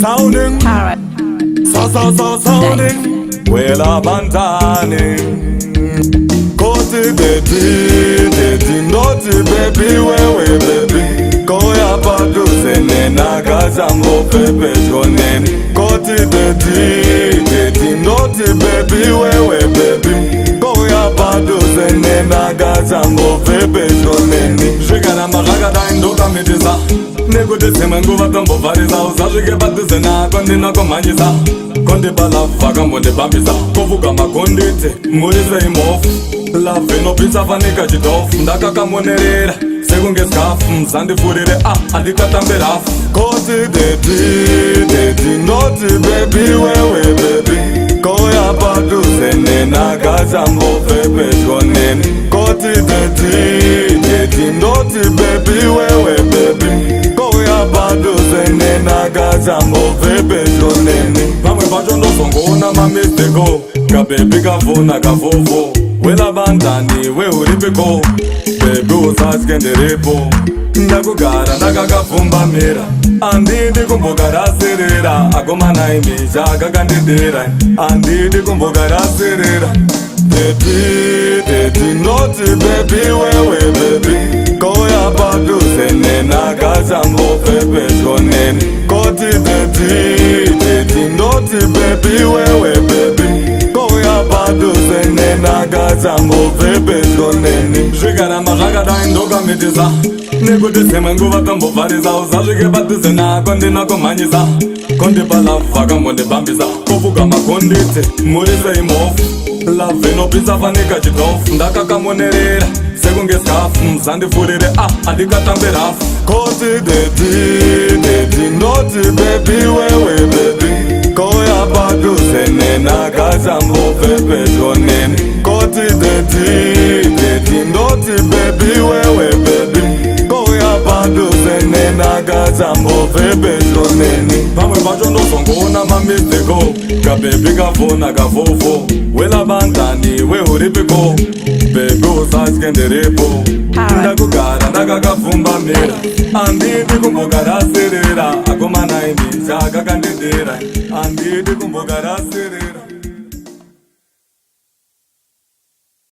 Sounding, sounding, wela bantane. Koti baby, noti baby, wewe baby. Koya padu zene nagazambo pepe jonen. Koti baby, noti baby, wewe baby. Koya padu zene nagazambo pepe jonen. Jigana magaga da indoka mediza. Nego de semango vatambo variza. Uzajige padu zena kondi na komanyiza. Kondi bala vaga mwende bambiza. Kovuga makondite, muriza imofu. Lave no pizza vanika jidofu. Ndaka kamonerera, segunge skafu. Mzandi furire, adikatamberafu. Koti dedi, noti baby, wewe baby. Koya padu zene nagazambo pepe jonen. Koti dedi, noti baby, wewe baby. Koya padu zene nagazambo pepe jonen. Mamwe bajondo songo na mamisteko. Kabebi kavuna kavovo. Wela bandani we uripeko. Baby usaskenderepo. Ndakugara ndakakavumba mira. Andidi kumbogara serera. Agomana imisha kakandidera. Andidi kumbogara serera. Dedi, noti baby, wewe baby. Koya padu zene nagazambo pepe jonen. Koti dedi, noti baby, wewe baby. Koya padu zene nagazambo pepe jonen. Jigana magaga da indoka mediza. Nego de semango vatambo variza. Uzajige padu zena kondi na komanyiza. Kondi bala vaga mwende bambiza. Kovuga makondite, muriza imofu. Lave no pizza vanika jidofu. Ndaka kamonerera, segunge skafu. Mzandi furire, adikatamberafu. Koti dedi, noti baby, wewe baby. Koya padu zene nagazambo pepe jonen. Koti dedi, noti baby, wewe baby. Koya padu zene nagazambo pepe jonen. Pamwe bajondo songo na mamisteko. Kabebi kavuna kavovo. Wela bantani we uripeko. Baby usaskenderepo. Ndakugara ndakakavumba mira. Andidi kumbogara serera. Agomana imisha kakandidera. Andidi kumbogara serera.